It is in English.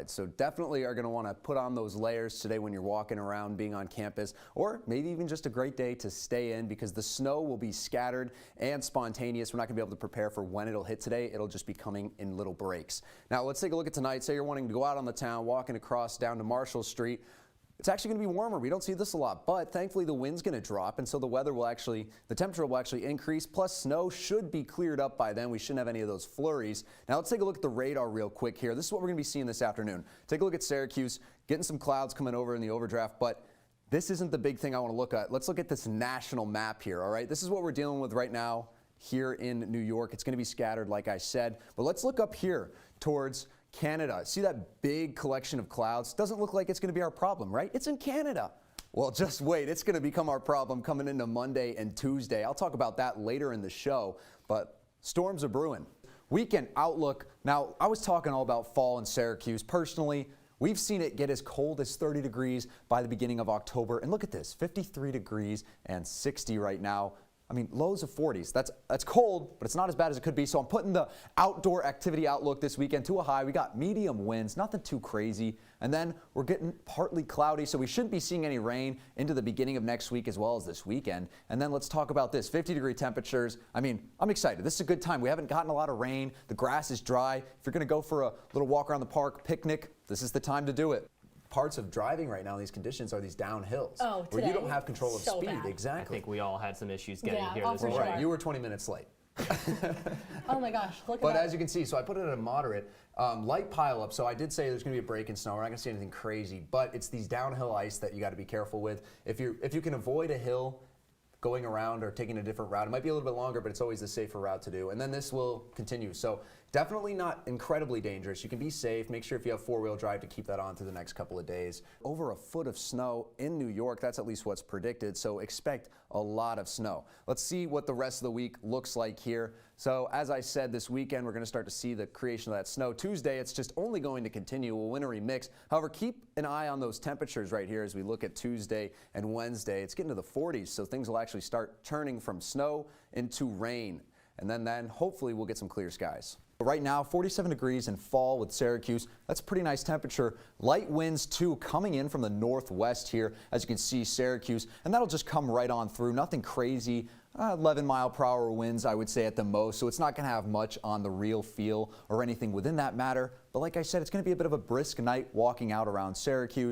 So definitely are going to want to put on those layers today when you're walking around being on campus, or maybe even just a great day to stay in because the snow will be scattered and spontaneous. We're not going to be able to prepare for when it'll hit today. It'll just be coming in little breaks. Now let's take a look at tonight. Say you're wanting to go out on the town, walking across down to Marshall Street. It's actually going to be warmer. We don't see this a lot, but thankfully the wind's going to drop, and so the temperature will actually increase, plus snow should be cleared up by then. We shouldn't have any of those flurries. Now let's take a look at the radar real quick here. This is what we're going to be seeing this afternoon. Take a look at Syracuse, getting some clouds coming over in the overdraft, but this isn't the big thing I want to look at. Let's look at this national map here, all right? This is what we're dealing with right now here in New York. It's going to be scattered, like I said, but let's look up here towards Canada. See that big collection of clouds? Doesn't look like it's going to be our problem, right? It's in Canada. Well, just wait. It's going to become our problem coming into Monday and Tuesday. I'll talk about that later in the show, but storms are brewing. Weekend outlook. Now, I was talking all about fall in Syracuse. Personally, we've seen it get as cold as 30 degrees by the beginning of October. And look at this, 53 degrees and 60 right now. I mean, lows of 40s. That's cold, but it's not as bad as it could be. So I'm putting the outdoor activity outlook this weekend to a high. We got medium winds, nothing too crazy. And then we're getting partly cloudy, so we shouldn't be seeing any rain into the beginning of next week as well as this weekend. And then let's talk about this, 50-degree temperatures. I mean, I'm excited. This is a good time. We haven't gotten a lot of rain. The grass is dry. If you're going to go for a little walk around the park, picnic, this is the time to do it. Parts of driving right now in these conditions are these downhills where you don't have control of speed. Bad. Exactly. I think we all had some issues getting here this for morning. Right, you were 20 minutes late. Oh my gosh, look at But that. as you can see, so I put it at a moderate, light pileup. So I did say there's going to be a break in snow. We're not going to see anything crazy, but it's these downhill ice that you got to be careful with. If you can avoid a hill going around or taking a different route, it might be a little bit longer, but it's always the safer route to do. And then this will continue. So definitely not incredibly dangerous. You can be safe. Make sure if you have four-wheel drive to keep that on through the next couple of days. Over a foot of snow in New York. That's at least what's predicted. So expect a lot of snow. Let's see what the rest of the week looks like here. So as I said, this weekend we're going to start to see the creation of that snow. Tuesday, it's just only going to continue a wintry mix. However, keep an eye on those temperatures right here as we look at Tuesday and Wednesday. It's getting to the 40s, so things will actually start turning from snow into rain. And then hopefully we'll get some clear skies. Right now, 47 degrees in fall with Syracuse. That's a pretty nice temperature. Light winds, too, coming in from the northwest here, as you can see, Syracuse. And that'll just come right on through. Nothing crazy. 11-mile-per-hour winds, I would say, at the most. So it's not going to have much on the real feel or anything within that matter. But like I said, it's going to be a bit of a brisk night walking out around Syracuse.